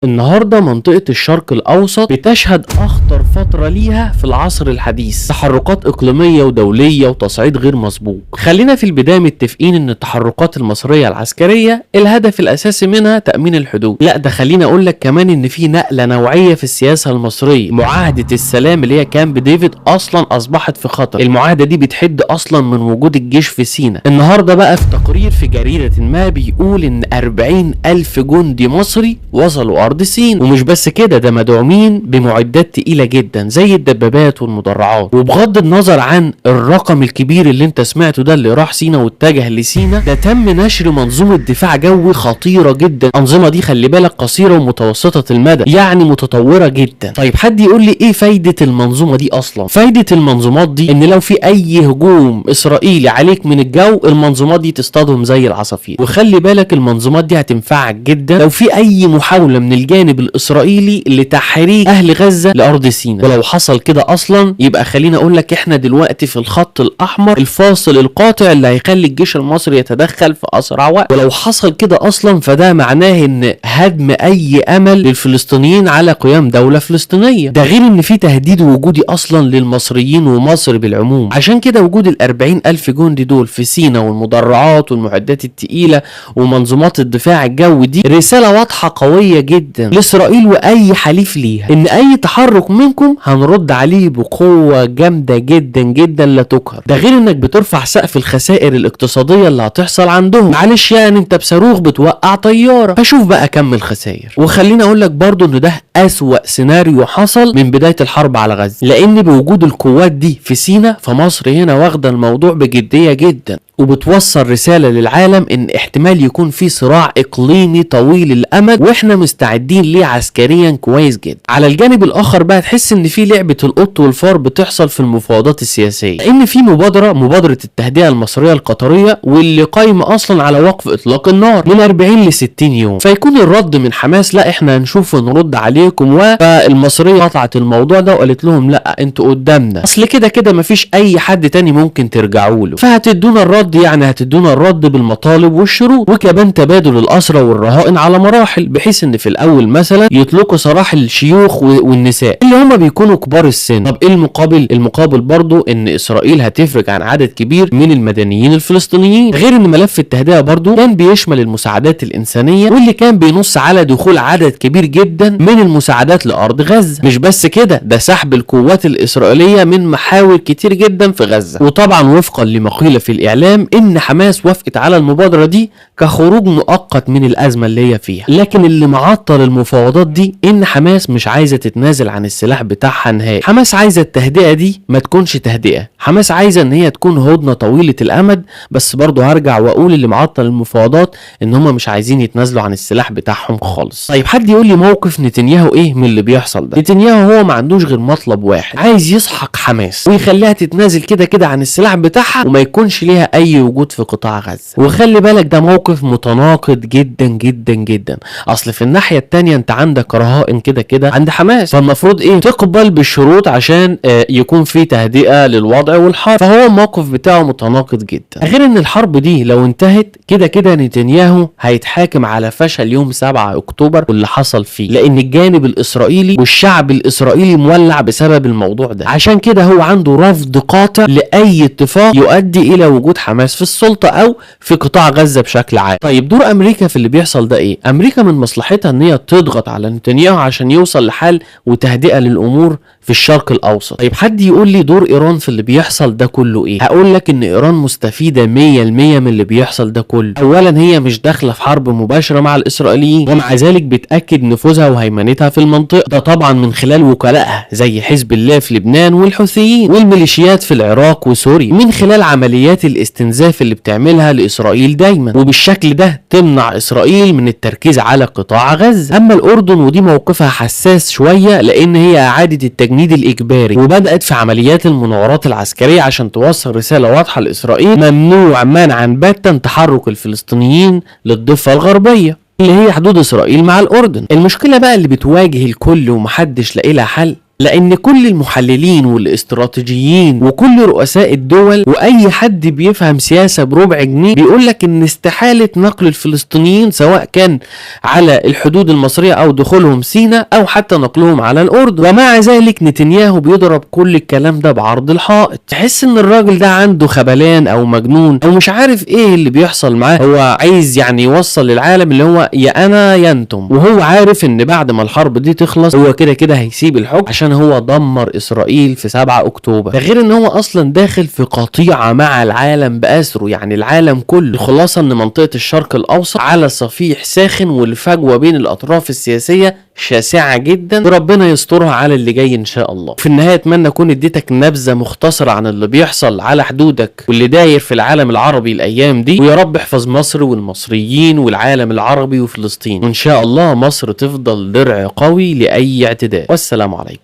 النهاردة منطقة الشرق الأوسط بتشهد أخطر فترة ليها في العصر الحديث، تحركات إقليمية ودولية وتصعيد غير مسبوق. خلينا في البداية متفقين إن التحركات المصرية العسكرية الهدف الأساسي منها تأمين الحدود، لا ده خلينا أقول لك كمان إن في نقلة نوعية في السياسة المصرية. معاهدة السلام اللي هي كامب ديفيد أصلا أصبحت في خطر. المعاهدة دي بتحد أصلا من وجود الجيش في سيناء. النهاردة بقى في تقرير في جريدة ما بيقول إن 40,000 جندي مصري وصلوا أرض سيناء، ومش بس كده ده مدعومين بمعدات تقيلة جدا زي الدبابات والمدرعات. وبغض النظر عن الرقم الكبير اللي انت سمعته ده اللي راح سيناء واتجه لسيناء، ده تم نشر منظومة دفاع جوي خطيرة جدا. الأنظمة دي خلي بالك قصيرة ومتوسطة المدى، يعني متطورة جدا. طيب حد يقول لي ايه فايدة المنظومة دي اصلا؟ فايدة المنظومات دي ان لو في اي هجوم اسرائيلي عليك من الجو، المنظومات دي تصطادهم زي العصافير. وخلي بالك المنظومات دي هتنفعك جدا لو في اي محاولة من الجانب الاسرائيلي لتحريك اهل غزة لارض سيناء. ولو حصل كده اصلا يبقى خلينا اقول لك احنا دلوقتي في الخط الاحمر الفاصل القاطع اللي هيخلي الجيش المصري يتدخل في اسرع وقت. ولو حصل كده اصلا فده معناه ان هدم اي امل للفلسطينيين على قيام دولة فلسطينية. ده غير ان في تهديد وجودي اصلا للمصريين ومصر بالعموم. عشان كده وجود 40,000 جندي دول في سيناء والمدرعات والمعدات التقيلة ومنظومات الدفاع الجوي دي رسالة واضحة قوية جدا لإسرائيل وأي حليف ليها إن أي تحرك منكم هنرد عليه بقوة جامدة جدا جدا لا تقهر. ده غير إنك بترفع سقف الخسائر الاقتصادية اللي هتحصل عندهم. معلش يعني أنت بصاروخ بتوقع طيارة، فشوف بقى كم الخسائر. وخليني أقول لك برضو إن ده أسوأ سيناريو حصل من بداية الحرب على غزة، لأن بوجود القوات دي في سيناء فمصر هنا واخدة الموضوع بجدية جدا وبتوصل رسالة للعالم ان احتمال يكون في صراع اقليمي طويل الامد واحنا مستعدين ليه عسكريا كويس جدا. على الجانب الاخر بقى تحس ان في لعبة القط والفار بتحصل في المفاوضات السياسية، لان في مبادرة التهدئة المصرية القطرية واللي قايمة اصلا على وقف اطلاق النار من 40 ل 60 يوم. فيكون الرد من حماس لا احنا هنشوف ونرد عليكم، فالمصرية قطعت الموضوع ده وقالت لهم لا انتوا قدامنا، اصل كده مفيش اي حد تاني ممكن ترجعوا له، فهتدونا الرد، يعني هتدونا الرد بالمطالب والشروط وكمان تبادل الأسرى والرهائن على مراحل، بحيث ان في الاول مثلا يطلقوا سراح الشيوخ والنساء اللي هم بيكونوا كبار السن. طب ايه المقابل؟ المقابل برضو ان اسرائيل هتفرج عن عدد كبير من المدنيين الفلسطينيين. غير ان ملف التهدئة برضو كان بيشمل المساعدات الإنسانية واللي كان بينص على دخول عدد كبير جدا من المساعدات لأرض غزة. مش بس كده، ده سحب القوات الإسرائيلية من محاور كتير جدا في غزة. وطبعا وفقا لما قيل في الإعلام ان حماس وافقت على المبادرة دي كخروج مؤقت من الازمة اللي هي فيها، لكن اللي معطل المفاوضات دي ان حماس مش عايزة تتنازل عن السلاح بتاعها نهائي. حماس عايزة التهدئة دي ما تكونش تهدئة، حماس عايزة ان هي تكون هدنة طويلة الامد. بس برضو هرجع واقول اللي معطل المفاوضات ان هم مش عايزين يتنازلوا عن السلاح بتاعهم خالص. طيب حد يقول لي موقف نتنياهو ايه من اللي بيحصل ده؟ نتنياهو هو ما عندوش غير مطلب واحد، عايز يسحق حماس ويخليها تتنازل كده عن السلاح بتاعها وما يكونش ليها اي وجود في قطاع غزة. وخلي بالك ده موقف متناقض جدا. اصل في الناحية التانية انت عندك رهائن كده عند حماس، فالمفروض ايه؟ تقبل بالشروط عشان يكون في تهدئة للوضع والحرب. فهو الموقف بتاعه متناقض جدا. غير ان الحرب دي لو انتهت كده نتنياهو هيتحاكم على فشل يوم 7 اكتوبر واللي حصل فيه، لان الجانب الاسرائيلي والشعب الاسرائيلي مولع بسبب الموضوع ده. عشان كده هو عنده رفض قاطع لاي اتفاق يؤدي الى وجود حماس في السلطة او في قطاع غزة بشكل عام. طيب دور امريكا في اللي بيحصل ده ايه؟ امريكا من مصلحتها ان هي تضغط على نتنياهو عشان يوصل لحل وتهدئة للامور في الشرق الاوسط. طيب حد يقول لي دور ايران في اللي بيحصل ده كله ايه؟ هقول لك ان ايران مستفيدة 100% من اللي بيحصل ده كله. اولا هي مش داخلة في حرب مباشرة مع الاسرائيليين، ومع ذلك بتأكد نفوذها وهيمنتها في المنطقة، ده طبعا من خلال وكلائها زي حزب الله في لبنان والحوثيين والميليشيات في العراق وسوريا، من خلال عمليات الاستنزاف اللي بتعملها لإسرائيل دايما، وبالشكل ده تمنع إسرائيل من التركيز على قطاع غزة. أما الأردن ودي موقفها حساس شوية لأن هي إعادة التجنيد الإجباري وبدأت في عمليات المناورات العسكرية عشان توصل رسالة واضحة لإسرائيل ممنوع منعا باتا تحرك الفلسطينيين للضفة الغربية اللي هي حدود إسرائيل مع الأردن. المشكلة بقى اللي بتواجه الكل ومحدش لاقي لها حل لان كل المحللين والاستراتيجيين وكل رؤساء الدول واي حد بيفهم سياسة بربع جنيه بيقولك ان استحالة نقل الفلسطينيين سواء كان على الحدود المصرية او دخولهم سيناء او حتى نقلهم على الاردن. ومع ذلك نتنياهو بيضرب كل الكلام ده بعرض الحائط. تحس ان الراجل ده عنده خبلان او مجنون او مش عارف ايه اللي بيحصل معاه. هو عايز يعني يوصل للعالم اللي هو يا انا يا انتم، وهو عارف ان بعد ما الحرب دي تخلص هو كده كده هيسيب الحكم عشان هو دمر اسرائيل في 7 اكتوبر. ده غير ان هو اصلا داخل في قطيعة مع العالم باسره، يعني العالم كله. الخلاصة ان منطقة الشرق الاوسط على صفيح ساخن والفجوة بين الاطراف السياسية شاسعة جدا، وربنا يسترها على اللي جاي ان شاء الله. في النهاية اتمنى اكون اديتك نبذة مختصرة عن اللي بيحصل على حدودك واللي داير في العالم العربي الايام دي، ويا رب احفظ مصر والمصريين والعالم العربي وفلسطين، وان شاء الله مصر تفضل درع قوي لاي اعتداء. والسلام عليكم.